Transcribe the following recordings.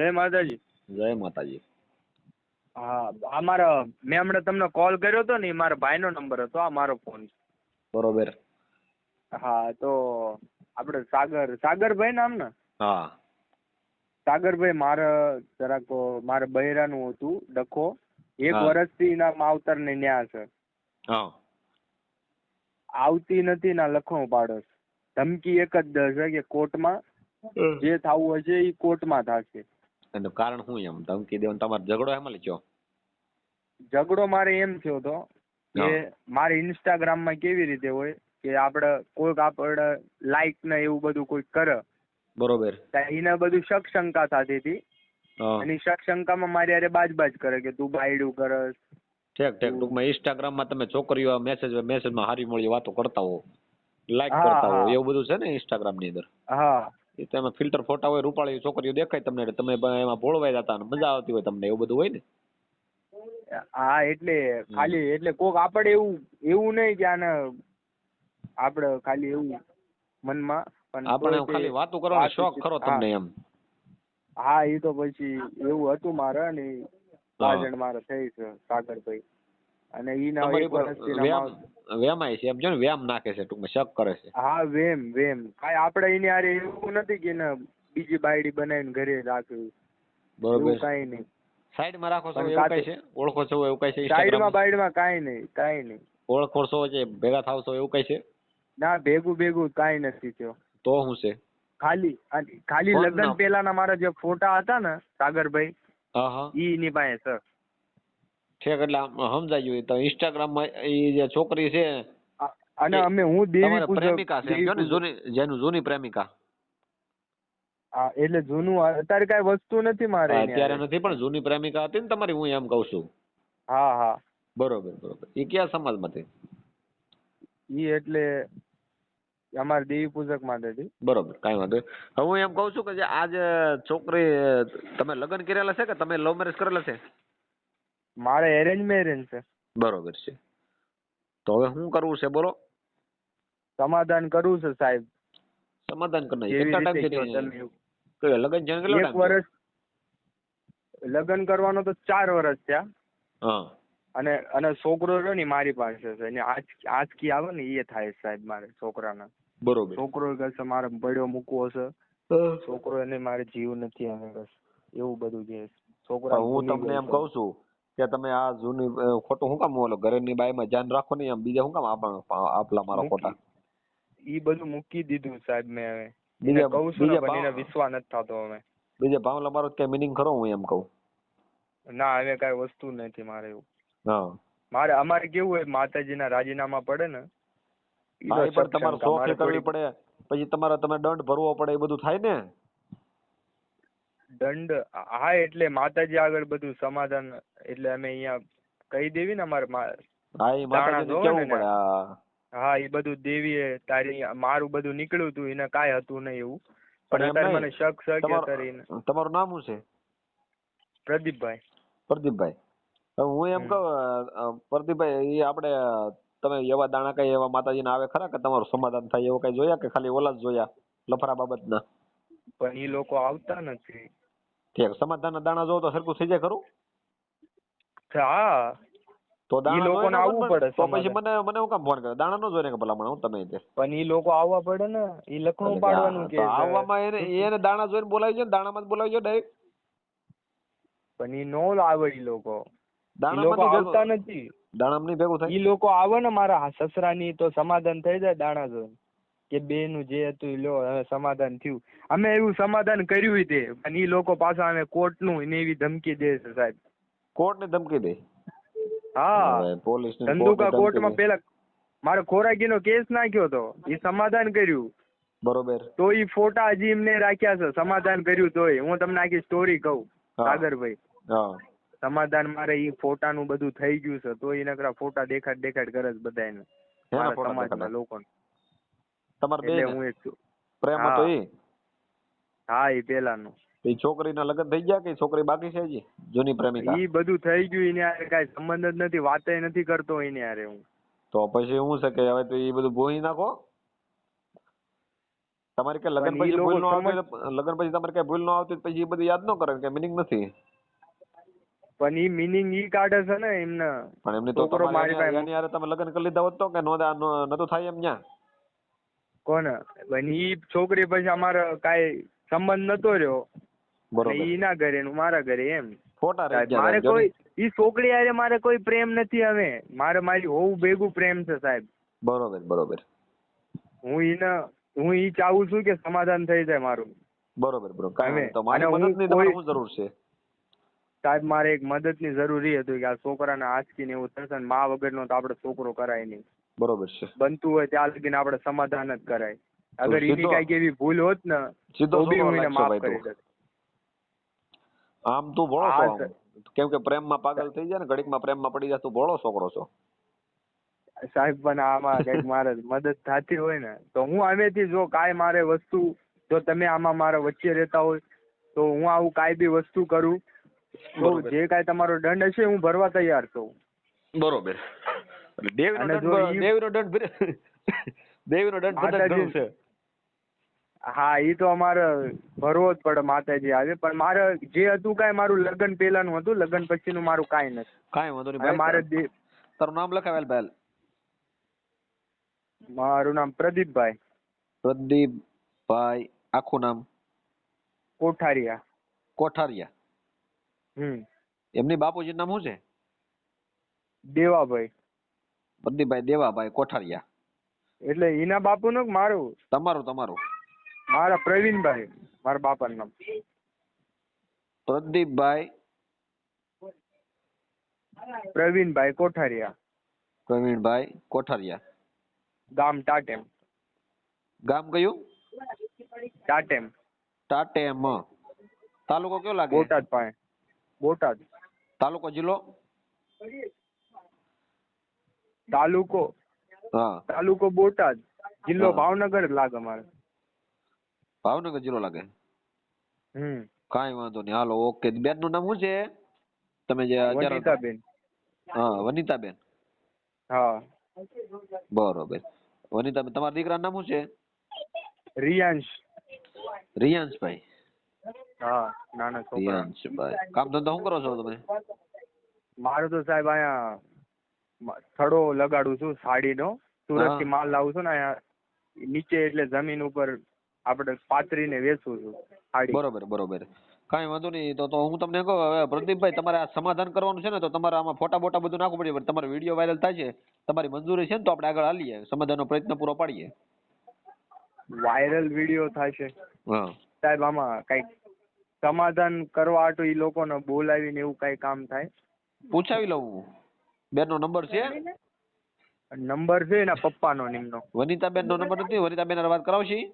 જય માતાજી. જય માતાજી. હા, આ મારા મેં હમણાં તમને કોલ કર્યો હતો ને, મારા ભાઈનો નંબર હતો, આ મારો ફોન. બરોબર. હા, તો આપણે સાગરભાઈ નામ ને? હા. સાગરભાઈ, મારે બૈરાનું હતું ડખો, 1 હા. વર્ષથી ના માવતર ને ન્યા છે. હા. આવતી નથી ના લખણું પાડો છે. ધમકી એક જ દે છે કે કોર્ટમાં જે થવું હશે એ કોર્ટમાં થશે. એનું કારણ શું એમ ધમકી દેવાનું? તમારો ઝઘડો એમાં લખ્યો? ઝઘડો મારે એમ થયો હતો કે હા. મારે ઇન્સ્ટાગ્રામમાં કેવી રીતે હોય કે આપણે લાઈક ને એવું બધું કોઈ કરે, બરોબર. એને બધું શક શંકા થતી હતી. હા. અને શક શંકામાં મારી હારે બાજ કરે કે તું બાયડું કરસ. ઠેક ટૂંકમાં ઇન્સ્ટાગ્રામમાં તમે છોકરીઓ મેસેજમાં હારી મળી વાતો કરતા હો, લાઈક હા કરતા હો, હા એવું બધું છે ને ઇન્સ્ટાગ્રામની અંદર? હા એ તેમાં ફિલ્ટર ફોટા હોય, રૂપાળી છોકરીઓ દેખાય તમને એટલે તમે એમાં ભોળવાઈ જતા અને મજા આવતી હોય તમને, એવું બધું હોય ને? હા, એટલે ખાલી એટલે કોક આપણે એવું નહીં કે આને આપણે ખાલી એવું મનમાં, પણ આપણે ખાલી વાતો કરવાનો શોખ ખરો તમને એમ? હા, એ તો પછી એવું હતું મારે, ને બાજણ મારે થઈ છે સાગરભાઈ, અને ઈના તમારી 1 પર વર્ષથી વેમાય છે એમ, જો ને વ્યામ નાખે છે ટૂંકમાં, શક કરે છે. હા, વેમ કાંઈ આપણે એની હારે એવું નથી કે એને બીજી બાયડી બનાવીને ઘરે રાખ્યું, બરોબર. એવું કાંઈ નહીં. સાઈડમાં રાખો છો એવું કઈ છે? ઓળખો છો એવું કઈ છે સાઈડમાં ઇન્સ્ટાગ્રામ? બાઈડમાં કાંઈ નહીં. ઓળખો છો જે ભેગા થાવ છો એવું કઈ છે? ના, ભેગું કાંઈ નથી થયો. તો શું છે? ખાલી લગ્ન પહેલાના મારા જે ફોટા હતા ને સાગરભાઈ, હા હા, એની પાસે છે. ઠેક, એટલે સમજાઈ ગયું. તો ઇન્સ્ટાગ્રામમાં એ જે છોકરી છે અને હું દેવી તમારે પૂજક, પ્રેમિકા છે એમ કહો ને, જેનું જૂની પ્રેમિકા? હા, એટલે જૂનું અત્યારે કાંઈ વસ્તુ નથી મારે એની અત્યારે હારે. નથી, પણ જૂની પ્રેમિકા હતી ને તમારી, હું એમ કઉ છું. હા હા. બરોબર. એ કયા સમાજમાંથી? ઈ એટલે અમારે દેવી પૂજક માટે હતી. બરોબર, કાંઈ વાંધો નહીં. હવે હું એમ કઉ છું કે જે આ જે છોકરી, તમે લગ્ન કરેલા છે કે તમે લવ મેરેજ કરેલા છે? મારે એરેન્જ મેરેજ છે. બરોબર છે. તો હવે શું કરવું છે બોલો? સમાધાન કરવું છે સાહેબ. સમાધાન કરી કેવી કેટલા રીતે ટાઈમ કયો તમે? લગ્ન છે કેટલો 1 ટાઈમ? વર્ષ લગ્ન કરવાનો તો 4 વર્ષ થયા. હા. અને છોકરો રહ્યો ને મારી પાસે છે, અને આજકી આવે ને એ થાય સાહેબ મારે છોકરાના. બરોબર. છોકરો કહે મારે પડ્યો મૂકવો છે, છોકરો એને મારે જીવ નથી, અને બસ એવું બધું છે. છોકરા હું તમને એમ કઉ છું કે તમે આ જૂની ખોટું શું કામ બોલો? ઘરેની બાઈમાં ધ્યાન રાખો ને એમ, બીજા શું કામ આપલા મારો ખોટા? ઈ બધું મૂકી દીધું સાહેબ મેં. હવે એને બીજા કહું છું ને, પણ એને વિશ્વાસ નથી થતો હવે. બીજા ભાવલા મારો કઈ મિનિંગ ખરો? હું એમ કહું. ના, હવે કઈ વસ્તુ નથી મારે એવું. હા. અમારે કેવું હોય, માતાજીના રાજીનામા પડે ને, હા, એ પણ તમારે સોખી કરવી પડે, પછી તમે દંડ ભરવો પડે, એ બધું થાય ને? દંડ? હા, એટલે માતાજી આગળ બધું સમાધાન, એટલે અમે અહીંયા કહી દેવી ને અમારે હા, એ માતાજીને કેવું પડે. હા, એ બધું દેવીએ તારી મારું બધું નીકળ્યું હતું, એને કાંઈ હતું નહીં એવું, પણ અત્યારે મને શક છે કે અત્યારે. તમારું નામ શું છે? પ્રદીપભાઈ. પ્રદીપભાઈ. હું એમ કહું પ્રદીપભાઈ, એ આપણે તમે એવા દાણા કઈ એવા માતાજીને આવે ખરા કે તમારું સમાધાન થાય એવું કઈ જોયા, કે ખાલી ઓલા જ જોયા લફરા બાબતના? પણ એ લોકો આવતા નથી. ઠીક, સમાધાનના દાણા જોવો તો સરખું થઈ જાય ખરું? હા, તો ઈ દાણા જોઈને લોકોને આવવું પડે. તો પછી મને હું કામ ફોન કરે? દાણા નો જોઈને કે ભલામણ હું તમે પણ ઈ લોકો આવવા પડે ને, ઈ લખણું પાડવાનું કે તો આવવામાં એને દાણા જોઈને બોલાવી છે, દાણામાં જ બોલાવી છે ડાયરેક્ટ. પણ ઈ નો આવે. ઈ લોકો દાણામાં આવતા નથી. દાણામાં નહીં ભેગું થાય. ઈ લોકો આવે ને મારા સસરાની, તો સમાધાન થઈ જાય દાણા જોઈને, કે બેનું જે હતું ઈ લો, હવે સમાધાન થયું. અમે એવું સમાધાન કર્યું તે, અને ઈ લોકો પાછા અમે કોર્ટનું ને એવી ધમકી દે છે સાહેબ. કોર્ટની ધમકી દે? હા, પોલીસની ધંધુકા કોર્ટમાં પેલા મારે ખોરાકીનો કેસ નાખ્યો હતો, એ સમાધાન કર્યું. બરોબર. તો ઈ ફોટા હજી એમને રાખ્યા છે, સમાધાન કર્યું તોય. હું તમને આખી સ્ટોરી કહું સાગરભાઈ. સમાધાન મારે ઈ ફોટાનું બધું થઈ ગયું છે, તો એ નકરા ફોટા દેખાડ કરે છે બધાને, મારા સમાજના લોકોને. એટલે હું એક છું. પ્રેમ હતો ઈ? હા, ઈ પેલાનું. એ છોકરીના લગ્ન થઈ ગયા કે છોકરી બાકી છે હજી? જૂની પ્રેમિકા? ઈ બધું થઈ ગયું, એને હારે કાંઈ સંબંધ જ નથી, વાતે નથી કરતો એને હારે હું. તો પછી શું છે કે હવે તો એ બધું ભૂલી નાખો. તમારી કઈ લગ્ન પછી ભૂલ ન આવતી, લગ્ન પછી તમારે કઈ ભૂલ ન આવતી પછી એ બધું યાદ ન કરે કે મિનિંગ નથી. પણ ઈ મિનિંગ ઈ કાઢે છે ને એમને. પણ એમની તો એની હારે તમે લગ્ન કરી લીધા હોત તો કે નતો થાય એમ ન્યા. કોને? ઈ છોકરી પછી અમારે કાઈ સંબંધ નતો રહ્યો. બરોબર. ઈ ના ઘરે નું મારા ઘરે એમ. ફોટા રહી ગયા. મારે કોઈ ઈ છોકરી હારે મારે કોઈ પ્રેમ નથી. હવે મારે મારી હોવું ભેગું પ્રેમ છે સાહેબ. બરોબર બરોબર. હું ઈ ચાહું છું કે સમાધાન થઈ જાય મારું. બરોબર બરોબર. કાઈ તો મારી મદદની તમારે શું જરૂર છે? સાહેબ મારે એક મદદની જરૂરી હતી કે આ છોકરાને આંચકીને એવું થશે ને મા વગરનો તો આપણે છોકરો કરાય નહીં. બરોબર છે. બનતું હોય ત્યાં લગીને આપણે સમાધાન જ કરાય. અગર એની કઈક એવી ભૂલ હોત ને તો બી હું એને માફ કરી દઉં. આમ તું ભોળો છો, કેમ કે પ્રેમમાં પાગલ થઈ જાય ને, ઘડીકમાં પ્રેમમાં પડી જાય, તું ભોળો છોકરો છો સાહેબ. પણ આમાં કઈક મારે મદદ થતી હોય ને તો હું હવેથી જો કાંઈ મારે વસ્તુ, જો તમે આમાં મારા વચ્ચે રહેતા હોય તો હું આવું કાંઈ બી વસ્તુ કરું તો જે કાંઈ તમારો દંડ હશે હું ભરવા તૈયાર છું. બરોબર. દેવીનો દંડ છે. હા, ઈ તો અમારે ભરવો જ પડે માતાજી આવે. પણ મારે જે હતું કાંઈ મારું લગ્ન પહેલાનું હતું, લગ્ન પછીનું મારું કાંઈ નથી. કાંઈ વાંધો નહીં. મારે તારું નામ લખાવેલ બેલ. મારું નામ પ્રદીપભાઈ. પ્રદીપભાઈ આખું નામ? કોઠારિયા. કોઠારિયા. એમની બાપુજી નામ શું છે? દેવાભાઈ. પ્રદીપભાઈ દેવાભાઈ કોઠારિયા. એટલે એના બાપુ નું મારું? તમારું. મારા પ્રવીણભાઈ મારા બાપાનું નામ. પ્રવીણભાઈ કોઠારિયા. પ્રવીણભાઈ કોઠારિયા. ગામ ટાટેમ. ગામ કયું? ટાટેમ. ટાટેમ. તાલુકો કયો લાગે? બોટાદ પાસે. બોટાદ. તાલુકો જિલ્લો? તાલુકો બોટાદ, જિલ્લો ભાવનગર જ લાગે મારે. ભાવનગર જિલ્લો લાગે. કાંઈ વાંધો નહીં, હાલો ઓકે. બેન નું નામ શું છે? તમે જે વનિતાબેન. હા, વનિતાબેન. હા. બરોબર. વનિતાબેન, તમારા દીકરાનું નામ શું છે? રિયાંશ. રિયાંશભાઈ. હા, નાના છોકરા. રિયાંશભાઈ. કામ ધંધો શું કરો છો તમે? મારું તો સાહેબ અહીંયા થડો લગાડું છું સાડીનો. સુરત થી માલ લાવું છું ને અહીંયા નીચે, એટલે જમીન ઉપર આપણે પાથરીને વેચું છું સાડી. બરોબર. કાંઈ વાંધો નહીં. તો હું તમને કહું, હવે પ્રદીપભાઈ તમારે આ સમાધાન કરવાનું છે ને, તો તમારે આમાં ફોટા બોટા બધું નાખવું પડે. તમારો વિડીયો વાયરલ થાય છે, તમારી મંજૂરી છે ને તો આપણે આગળ હાલીએ, સમાધાનનો પ્રયત્ન પૂરો પાડીએ. વાયરલ વિડીયો થાય છે સાહેબ? આમાં કઈક સમાધાન કરવા હાટુ ઈ લોકોને બોલાવીને એવું કઈ કામ થાય? પૂછાવી લઉં. બેન નો નંબર છે? નંબર છે એના પપ્પાનો નિમનો. વનિતાબેન નો નંબર નથી? વનિતાબેન હારે વાત કરાવશી?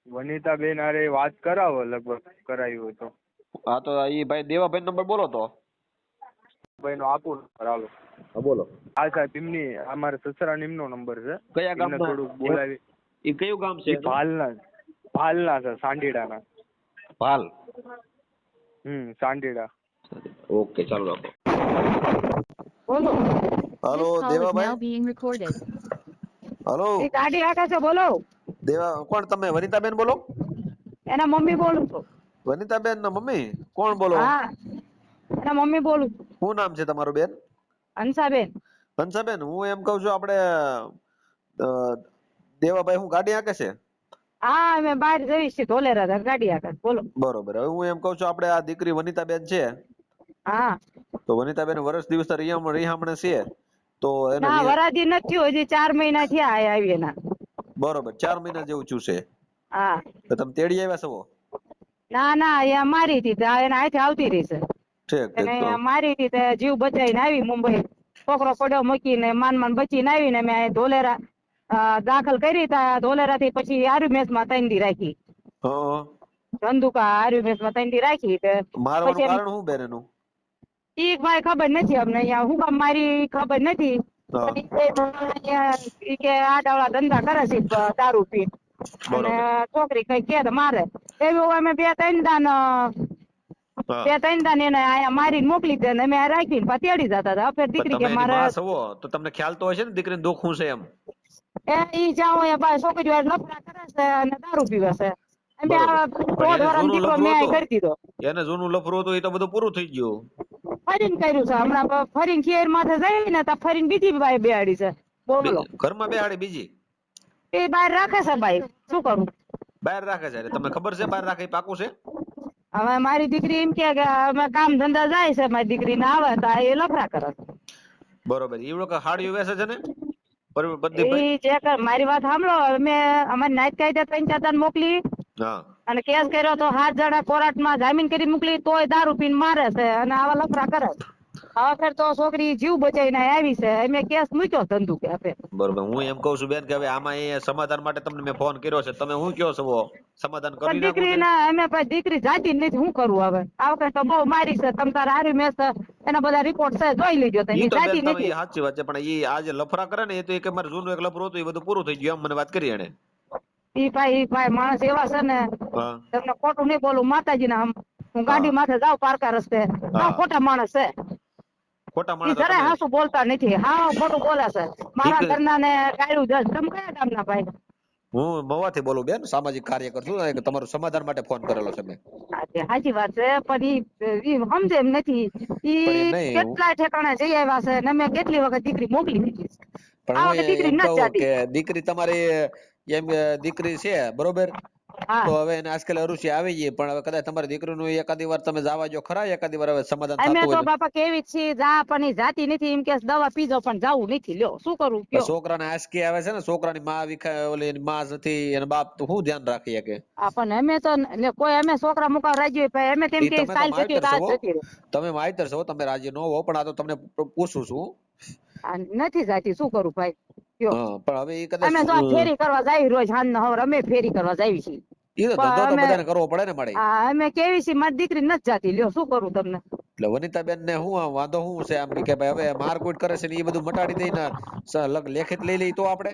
વનિતાબેન હારે વાત કરાવો, લગભગ કરાવ્યું તો. હા, તો એ ભાઈ દેવાભાઈ નંબર બોલો તો. ભાઈ નો આપું નંબર, હાલો. હા બોલો. હા સાહેબ, એમની અમારા સસરા નિમનો નંબર છે. કયા ગામના? થોડુંક બોલાવી. એ કયું ગામ છે? ભાલના છે, સાંડીડાના. ભાલ? સાંડીડા. ઓકે, ચાલો રાખો. બોલો. હાલો દેવાભાઈ. હાલો. એ ગાડી આકા છે, બોલો. કોણ તમે? વનિતાબેન બોલો? એના મમ્મી બોલું છું. વનિતાબેન ના મમ્મી? કોણ બોલો? હા, એના મમ્મી બોલું છું. શું નામ છે તમારું બેન? હંસાબેન. હંસાબેન, હું એમ કઉ છું, આપણે દેવાભાઈ હું ગાડી હાકે છે? હા, અમે બહાર જઈએ છીએ, ધોલેરા ગાડી આકા. બોલો. બરોબર. હવે હું એમ કઉ છું, આપણે આ દીકરી વનિતાબેન છે. હા. તો વનિતાબેન વર્ષ દિવસ રિહામણે છે, તો એને ના વરાદી નથી, હજી 4 મહિના થયા આવી એના. બરોબર, 4 મહિના જેવું છું છે. હા. તો તમે તેડી આવ્યા છો? ના એ મારી હતી, એને અહીંથી આવતી રહી છે. ઠીક. એને મારી હતી, જીવ બચાવીને આવી મુંબઈ. છોકરો પડ્યો મૂકીને માન બચીને આવીને મેં ધોલેરા દાખલ કરી. ધોલેરા થી પછી આર્યુમેસ માં 3 દી રાખી. ધંધુકા આર્યુમેસ માં 3 દી રાખી. મારવાનું કારણ શું બેન એનું? ઈ ભાઈ ખબર નથી અમને, અહીંયા હું કામ મારી ખબર નથી. કે આડાવાળા ધંધા કરે છે દારૂ પી, અને છોકરી કઈ કે મારે એવું. અમે 2-3 દાન એને અહીંયા મારીને મોકલી દે, અમે રાખીને તેડી જતા હતા. ફેર દીકરી કે મારે. તો તમને ખ્યાલ તો હશે ને દીકરીને દુઃખ શું છે એમ? ઈ જાઓ એ ભાઈ છોકરીઓ હારે લફડા કરે છે અને દારૂ પીવે છે. અમે આ બરોબર. દોઢ પણ એને વર્ષનો જૂનું દીકરો લફરું મેં હતું. કરી દીધો. એને જૂનું લફરું હતું એ તો બધું પૂરું થઈ ગયું. ફરીને કર્યું છે હમણાં, ફરીને ખેર માથે જઈ ને તો ફરીને બીજી બાઈ બેહાડી છે. બોલો ઘરમાં બેહાડી બીજી એ બહાર રાખે છે ભાઈ, શું કરું? બહાર રાખે છે. તમને ખબર છે બહાર રાખે એ પાકું છે? હવે મારી દીકરી એમ કે અમે કામ ધંધા જાય છે, મારી દીકરી ને આવે તો એ લફડા કરે છે. બરોબર. એ લોકો હાડીઓ વેચે છે ને પ્રદીપભાઈ? ઈ જે મારી વાત સાંભળો, અમે અમારી નાયત કાયદા 3-4 જણ મોકલી હા. અને કેસ કર્યો તો 7 જણા કોર્ટમાં જામીન કરી મોકલી, તોય દારૂ પીને મારે છે અને આવા લફડા કરે છે. હવે ફેર તો છોકરી જીવ બચાવીને આવી છે, અમે કેસ મૂક્યો ધંધુ કે આપે. બરોબર. હું એમ કઉ છું બેન કે હવે આમાં એ સમાધાન માટે તમને મેં ફોન કર્યો છે, તમે શું કહો છો? સમાધાન કરી નાખો. દીકરી ના અમે પછી દીકરી જાતી જ નથી, શું કરવું હવે? આ વખત તો બહુ મારી છે, તમ તાર હારી મેસ એના બધા રિપોર્ટ છે, જોઈ લેજો. ઈ તો જાતી બેન નથી. સાચી વાત છે, પણ એ આજે લફરા કરે ને એ તો એક અમારે જૂનું એક લફરું હતું, એ બધું પૂરું થઈ ગયું એમ મને વાત કરી એને. ઈ ભાઈ માણસ એવા છે ને, તમને ખોટું નહીં બોલું, માતાજી ના હું ગાડી માથે જાઉં પારકા રસ્તે, ખોટા માણસ છે. ખોટા માણસ જરાય હાસુ બોલતા નથી, હા ખોટું બોલે છે. મારા ઘરના ને ગાળ્યું જશ. તમે કયા ગામના ભાઈ? હું મવાથી બોલું બેન, સામાજિક કાર્યકર છું. તમારું સમાધાન માટે ફોન કરેલો છે મેં. સાચી વાત છે, પણ ઈ સમજે એમ નથી. ઈ કેટલા ઠેકાણે જઈ આવ્યા છે ને અમે કેટલી વખત દીકરી મોકલી દીધી છે. પણ હું એમ કહું કે દીકરી તમારી એમ દીકરી છે બરોબર, તો હવે એને આજકાલ અરુચિ આવી ગઈ, પણ હવે કદાચ તમારી દીકરીનું એકાદી વાર તમે જવા જો ખરા, એકાદી વાર હવે સમાધાન થતું હોય. અમે તો બાપા કેવી છીએ, જા પણ જાતી નથી, એમ કે દવા પીજો પણ જાવું નથી. લ્યો શું કરું? છોકરાને આંસકી આવે છે ને, છોકરાની માં વિખા ઓલી એની માં નથી, એના બાપ તો શું ધ્યાન રાખી શકે? પણ અમે તો કોઈ અમે છોકરા મુકા રાજી હોય, અમે તેમ કે સાલ જતી રાત જતી. તમે માહિતર છો, તમે રાજી ન હો, પણ આ તો તમને પૂછું છું. નથી જાતી, શું કરું ભાઈ? પણ હવે એ કદાચ અમે તો ફેરી કરવા જાય રોજ હાંજ ના હવાર, અમે ફેરી કરવા જાય છીએ. એ તો ધંધો તો બધાને કરવો પડે ને મારે. અમે કેવી છીએ, મારી દીકરી નથી જાતી. લ્યો શું કરું તમને? એટલે વનિતાબેન ને શું વાંધો શું છે આમ કે ભાઈ હવે મારકુટ કરે છે ને એ બધું મટાડી દઈને લેખિત લઈ લઈ તો આપણે